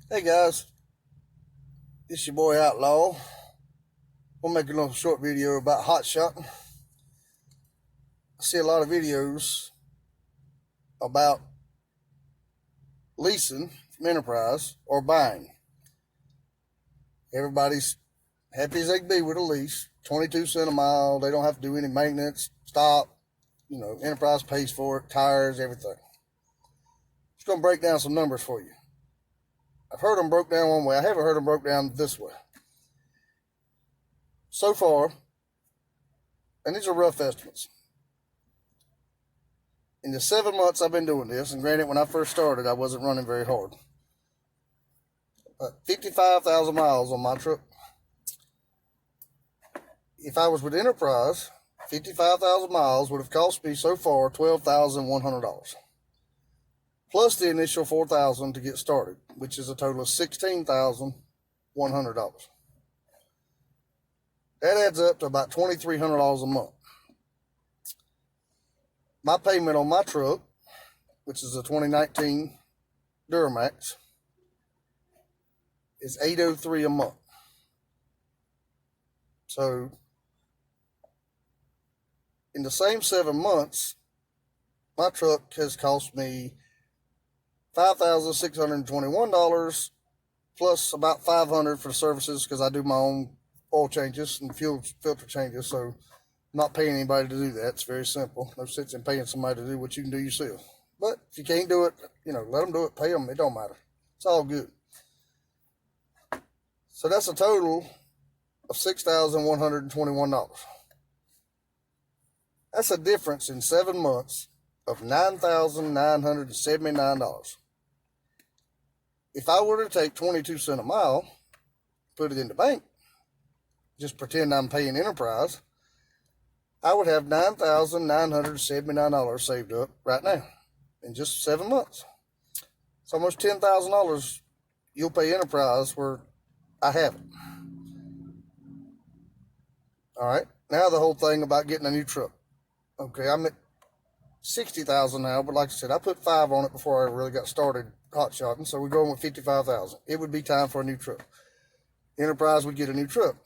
Hey guys, it's your boy Outlaw. We'll make a little short video about HOTSHOT. I see a lot of videos about leasing from Enterprise or buying. Everybody's happy as they can be with a lease. 22 cents a mile. They don't have to do any maintenance. Stop. Enterprise pays for it. Tires, everything. Just going to break down some numbers for you. I've heard them broke down one way. I haven't heard them broke down this way. So far, and these are rough estimates, in the 7 months I've been doing this, and granted, when I first started, I wasn't running very hard, but 55,000 miles on my truck. If I was with Enterprise, 55,000 miles would have cost me so far $12,100, plus the initial $4,000 to get started, which is a total of $16,100. That adds up to about $2,300 a month. My payment on my truck, which is a 2019 Duramax, is $803 a month. So, in the same 7 months, my truck has cost me $5,621 plus about $500 for services because I do my own oil changes and fuel filter changes. So, I'm not paying anybody to do that. It's very simple. No sense in paying somebody to do what you can do yourself. But if you can't do it, let them do it, pay them. It don't matter. It's all good. So that's a total of $6,121. That's a difference in 7 months of $9,979. If I were to take 22 cents a mile, put it in the bank, just pretend I'm paying Enterprise, I would have $9,979 saved up right now in just 7 months. It's almost $10,000 you'll pay Enterprise where I have it. All right, now the whole thing about getting a new truck. Okay, I'm at 60,000 now, but like I said, I put 5 on it before I really got started hot-shotting, so we're going with 55,000. It would be time for a new truck. Enterprise would get a new truck.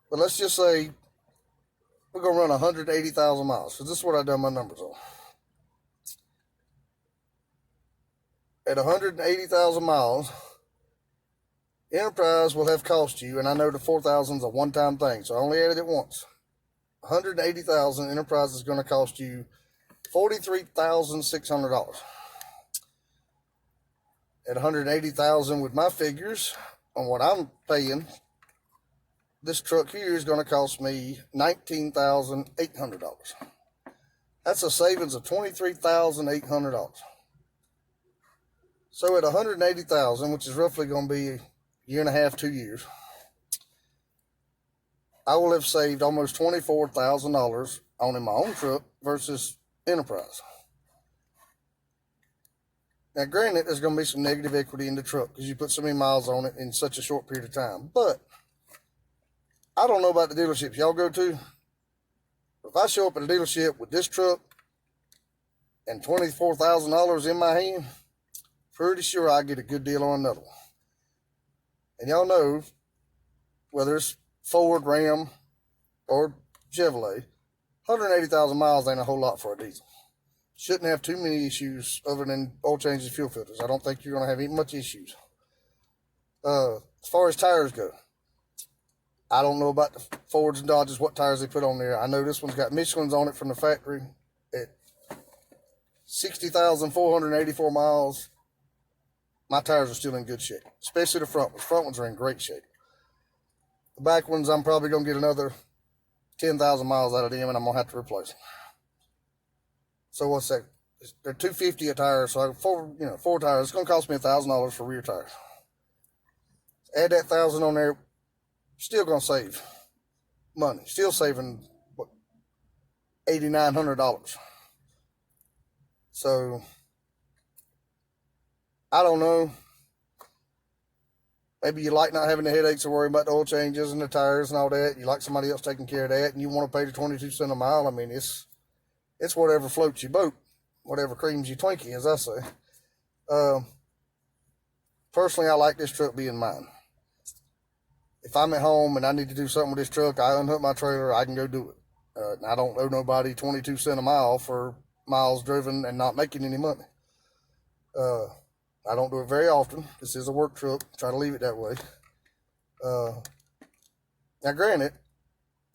But let's just say we're going to run 180,000 miles, because this is what I've done my numbers on. At 180,000 miles, Enterprise will have cost you, and I know the 4,000 is a one-time thing, so I only added it once. 180,000 Enterprise is going to cost you $43,600. At 180,000 with my figures on what I'm paying, this truck here is going to cost me $19,800. That's a savings of $23,800. So at 180,000, which is roughly going to be a year and a half, 2 years, I will have saved almost $24,000 owning my own truck versus Enterprise. Now, granted, there's going to be some negative equity in the truck because you put so many miles on it in such a short period of time. But I don't know about the dealerships y'all go to. If I show up at a dealership with this truck and $24,000 in my hand, pretty sure I get a good deal on another one. And y'all know, whether it's Ford, Ram, or Chevrolet, 180,000 miles ain't a whole lot for a diesel. Shouldn't have too many issues other than oil changes and fuel filters. I don't think you're going to have any much issues. As far as tires go, I don't know about the Fords and Dodges, what tires they put on there. I know this one's got Michelin's on it from the factory at 60,484 miles. My tires are still in good shape, especially the front ones. Front ones are in great shape. The back ones, I'm probably going to get another 10,000 miles out of them, and I'm going to have to replace them. So what's that? They're $250 a tire, so four tires. It's going to cost me $1,000 for rear tires. Add that $1,000 on there, still going to save money. Still saving $8,900. So I don't know. Maybe you like not having the headaches of worrying about the oil changes and the tires and all that. You like somebody else taking care of that, and you want to pay the 22 cents a mile. I mean, it's whatever floats your boat, whatever creams your Twinkie, as I say. personally, I like this truck being mine. If I'm at home and I need to do something with this truck, I unhook my trailer, I can go do it. I don't owe nobody 22 cents a mile for miles driven and not making any money. I don't do it very often. This is a work truck. Try to leave it that way. Now, granted,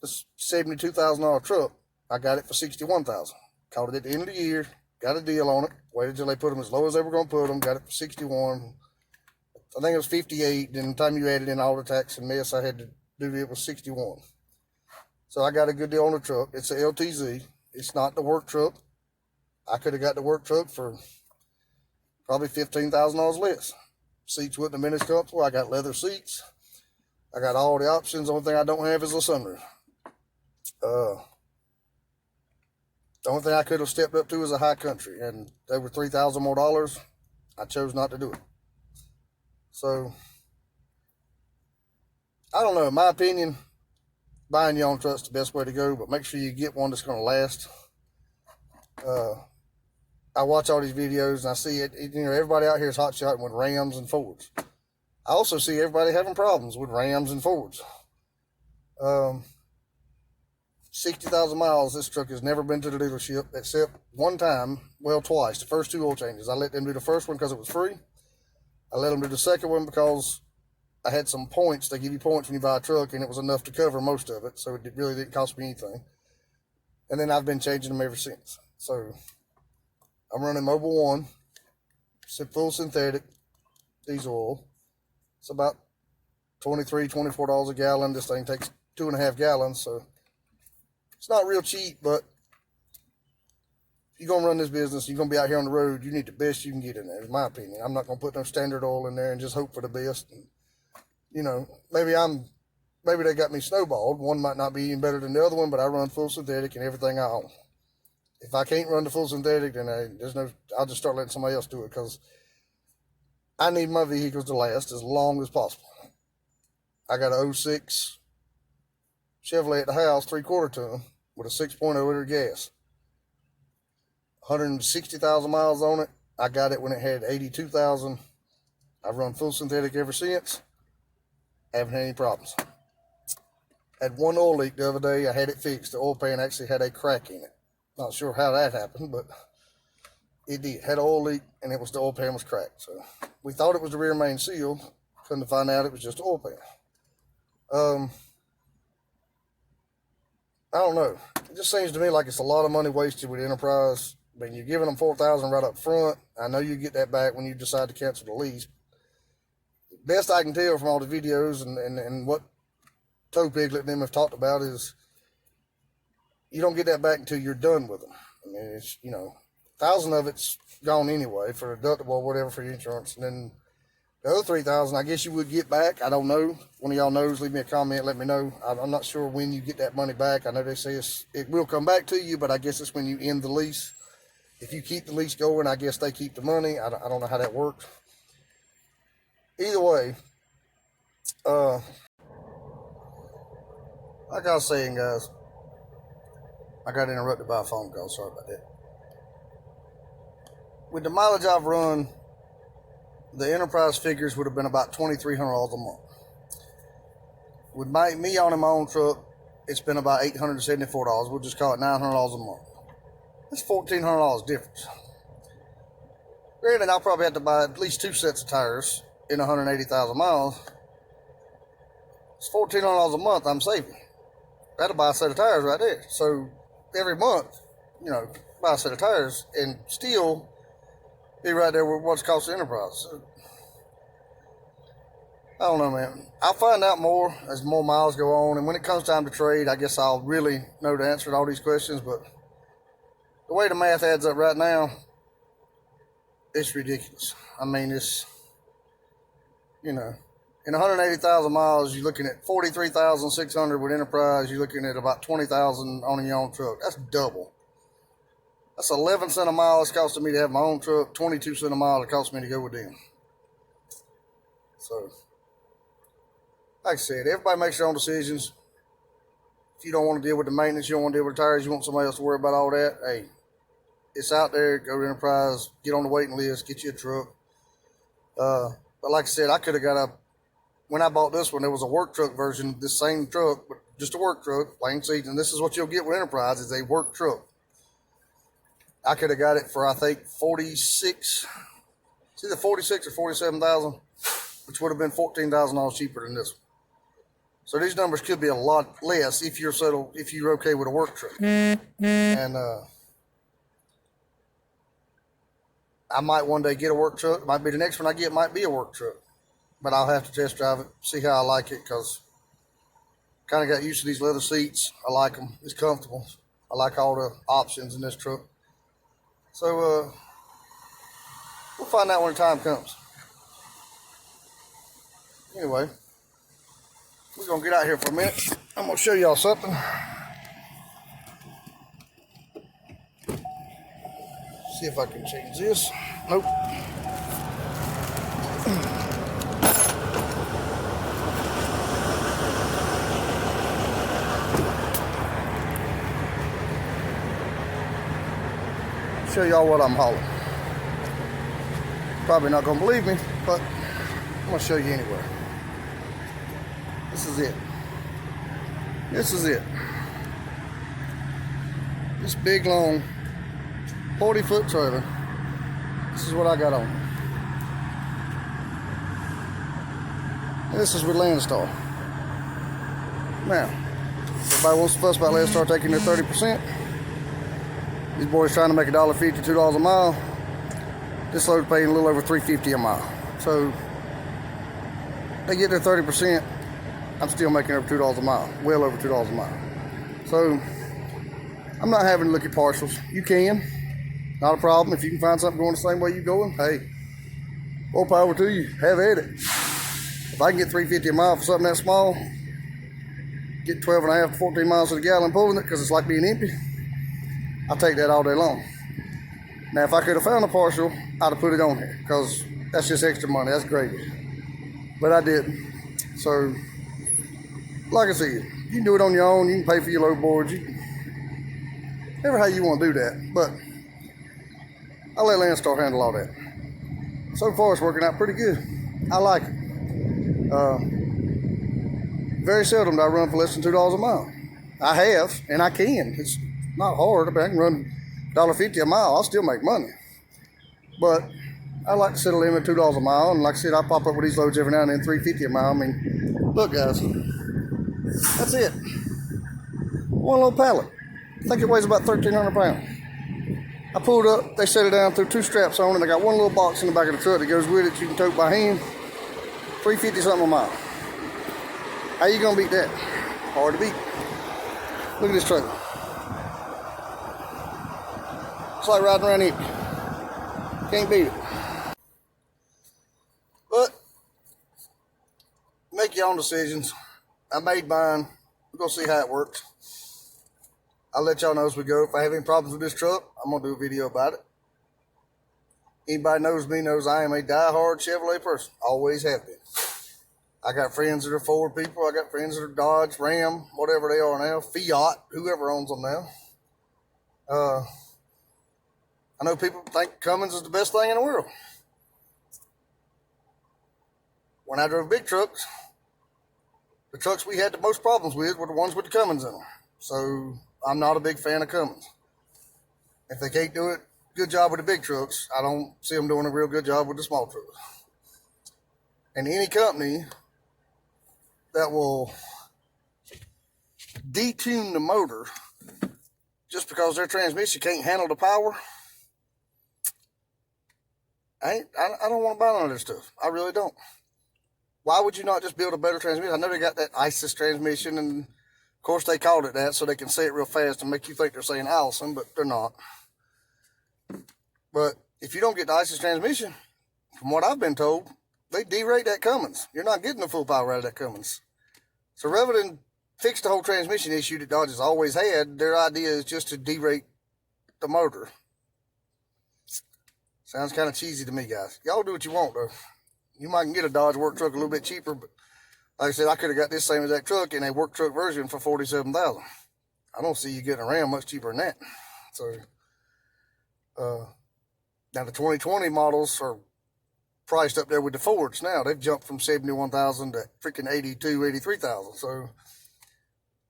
this $72,000 truck, I got it for $61,000. Caught it at the end of the year, got a deal on it. Waited till they put them as low as they were going to put them. Got it for 61. I think it was 58. Then the time you added in all the tax and mess I had to do, it was 61. So I got a good deal on the truck. It's a LTZ. It's not the work truck. I could have got the work truck for probably $15,000 less. Seats wouldn't have been as comfortable. I got leather seats. I got all the options. The only thing I don't have is a sunroof. The only thing I could have stepped up to is a high country, and they were $3,000 more. I chose not to do it. So, I don't know. In my opinion, buying your own truck's the best way to go, but make sure you get one that's going to last. I watch all these videos and I see it. You know, everybody out here is hot-shotting with Rams and Fords. I also see everybody having problems with Rams and Fords. 60,000 miles, this truck has never been to the dealership except one time, well, twice, the first 2 oil changes. I let them do the first one because it was free. I let them do the second one because I had some points. They give you points when you buy a truck, and it was enough to cover most of it, so it really didn't cost me anything. And then I've been changing them ever since. So I'm running Mobil 1, full synthetic diesel oil. It's about $23, $24 a gallon. This thing takes 2.5 gallons, so it's not real cheap, but if you're going to run this business, you're going to be out here on the road, you need the best you can get in there, in my opinion. I'm not going to put no standard oil in there and just hope for the best. And, you know, maybe they got me snowballed. One might not be even better than the other one, but I run full synthetic and everything I own. If I can't run the full synthetic, then I'll just start letting somebody else do it, because I need my vehicles to last as long as possible. I got a 06 Chevrolet at the house, 3/4 ton, with a 6.0 liter gas. 160,000 miles on it. I got it when it had 82,000. I've run full synthetic ever since. Haven't had any problems. Had one oil leak the other day. I had it fixed. The oil pan actually had a crack in it. Not sure how that happened, but it did. Had an oil leak, and it was the oil pan was cracked. So we thought it was the rear main seal. Couldn't find out it was just the oil pan. I don't know. It just seems to me like it's a lot of money wasted with Enterprise. I mean, you're giving them $4,000 right up front. I know you get that back when you decide to cancel the lease. Best I can tell from all the videos and what Toe Piglet and them have talked about is you don't get that back until you're done with them. I mean, it's, you know, 1,000 of it's gone anyway for deductible or whatever for your insurance. And then the other 3,000, I guess you would get back. I don't know. One of y'all knows, leave me a comment, let me know. I'm not sure when you get that money back. I know they say it will come back to you, but I guess it's when you end the lease. If you keep the lease going, I guess they keep the money. I don't know how that works. Either way, like I was saying, guys, I got interrupted by a phone call. Sorry about that. With the mileage I've run, the Enterprise figures would have been about $2,300 a month. With me owning my own truck, it's been about $874. We'll just call it $900 a month. That's $1,400 difference. Granted, I'll probably have to buy at least 2 sets of tires in 180,000 miles. It's $1,400 a month I'm saving. That'll buy a set of tires right there. So every month, you know, buy a set of tires and still be right there with what's cost the Enterprise. So, I don't know, man. I'll find out more as more miles go on, and when it comes time to trade, I guess I'll really know the answer to all these questions. But the way the math adds up right now, it's ridiculous. I mean, it's, you know, in 180,000 miles, you're looking at 43,600 with Enterprise. You're looking at about 20,000 owning your own truck. That's double. That's 11 cents a mile it's costing me to have my own truck. 22 cents a mile it costs me to go with them. So, like I said, everybody makes their own decisions. If you don't want to deal with the maintenance, you don't want to deal with the tires, you want somebody else to worry about all that, hey, it's out there. Go to Enterprise, get on the waiting list, get you a truck. But But like I said, I could have got when I bought this one, there was a work truck version, this same truck, but just a work truck, plain seats. And this is what you'll get with Enterprise, is a work truck. I could have got it for, I think, 46, it's either 46 or 47,000, which would have been $14,000 cheaper than this one. So these numbers could be a lot less if you're okay with a work truck. And I might one day get a work truck. Might be the next one I get might be a work truck. But I'll have to test drive it, see how I like it, because I kind of got used to these leather seats. I like them. It's comfortable. I like all the options in this truck. So we'll find out when the time comes. Anyway, we're going to get out here for a minute. I'm going to show y'all something. See if I can change this. Nope. Show y'all what I'm hauling. Probably not gonna believe me, but I'm gonna show you anyway. This is it. This is it. This big long 40-foot trailer. This is what I got on. And this is with Landstar. Now, everybody wants to fuss about Landstar taking their 30%. These boys trying to make $1.50, $2 a mile. This load paying a little over $3.50 a mile. So they get their 30%. I'm still making over $2 a mile, well over $2 a mile. So I'm not having to look at partials. You can, not a problem. If you can find something going the same way you're going, hey, more power to you. Have at it. If I can get $3.50 a mile for something that small, get 12 and a half to 14 miles to the gallon pulling it because it's like being empty, I'll take that all day long. Now, if I could have found a partial, I'd have put it on here because that's just extra money. That's gravy. But I didn't. So, like I said, you can do it on your own. You can pay for your load boards. Ever how you want to do that. But I'll let Landstar handle all that. So far, it's working out pretty good. I like it. Very seldom do I run for less than $2 a mile. I have, and I can. It's not hard. I mean, I can run $1.50 a mile. I'll still make money. But I like to set a limit at $2 a mile. And like I said, I pop up with these loads every now and then, $3.50 a mile. I mean, look, guys, that's it. One little pallet. I think it weighs about 1,300 pounds. I pulled up. They set it down, threw 2 straps on it. I got one little box in the back of the truck that goes with it. You can tote by hand. $3.50 something a mile. How you gonna beat that? Hard to beat. Look at this trailer. It's like riding around empty. Can't beat it. But make your own decisions. I made mine. We're gonna see how it works. I'll let y'all know as we go. If I have any problems with this truck, I'm gonna do a video about it. Anybody knows me knows I am a die-hard Chevrolet person. Always have been. I got friends that are Ford people. I got friends that are Dodge, Ram, whatever they are now. Fiat, whoever owns them now. I know people think Cummins is the best thing in the world. When I drove big trucks, the trucks we had the most problems with were the ones with the Cummins in them. So I'm not a big fan of Cummins. If they can't do it good job with the big trucks, I don't see them doing a real good job with the small trucks. And any company that will detune the motor just because their transmission can't handle the power, I don't want to buy none of this stuff. I really don't. Why would you not just build a better transmission? I know they got that ISIS transmission, and of course they called it that so they can say it real fast and make you think they're saying Allison, but they're not. But if you don't get the ISIS transmission, from what I've been told, they derate that Cummins. You're not getting the full power out of that Cummins. So rather than fix the whole transmission issue that Dodge has always had, their idea is just to derate the motor. Sounds kind of cheesy to me, guys. Y'all do what you want, though. You might get a Dodge work truck a little bit cheaper, but like I said, I could have got this same exact truck in a work truck version for $47,000. I don't see you getting a Ram much cheaper than that. So, now the 2020 models are priced up there with the Fords now. They've jumped from 71,000 to freaking 82, 83,000. So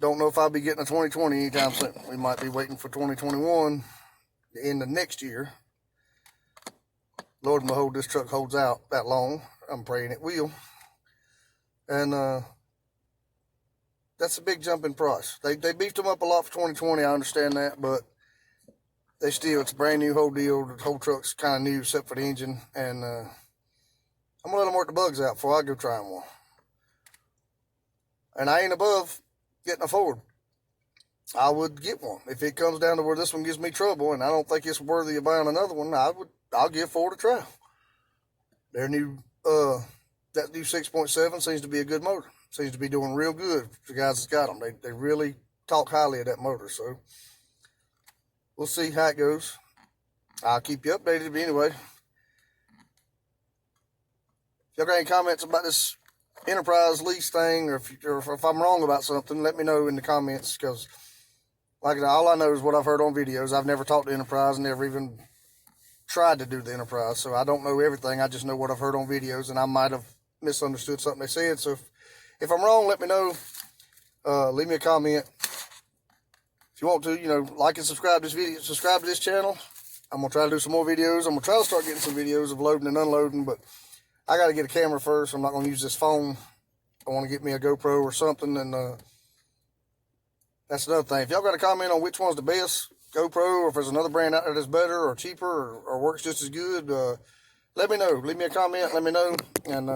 don't know if I'll be getting a 2020 anytime soon. We might be waiting for 2021, the end of next year. Lord, behold, this truck holds out that long. I'm praying it will. And that's a big jump in price. They beefed them up a lot for 2020. I understand that, but they still, it's a brand new whole deal. The whole truck's kind of new except for the engine. And I'm going to let them work the bugs out before I go trying one. And I ain't above getting a Ford. I would get one. If it comes down to where this one gives me trouble and I don't think it's worthy of buying another one, I'll give Ford a try. Their new, that new 6.7 seems to be a good motor. Seems to be doing real good for the guys that's got them. They really talk highly of that motor. So we'll see how it goes. I'll keep you updated anyway. If y'all got any comments about this Enterprise lease thing, or if I'm wrong about something, let me know in the comments, because like all I know is what I've heard on videos. I've never talked to Enterprise, never even tried to do the Enterprise, so I don't know everything. I just know what I've heard on videos, and I might have misunderstood something they said. So if I'm wrong, let me know. Leave me a comment. If you want to, like and subscribe to this video, subscribe to this channel. I'm gonna try to do some more videos. I'm gonna try to start getting some videos of loading and unloading, but I got to get a camera first. I'm not going to use this phone. I want to get me a GoPro or something, and that's another thing. If y'all got a comment on which one's the best, GoPro, or if there's another brand out there that's better or cheaper or works just as good, let me know. Leave me a comment. Let me know, and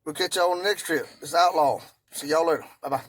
we'll catch y'all on the next trip. It's Outlaw. See y'all later. Bye-bye.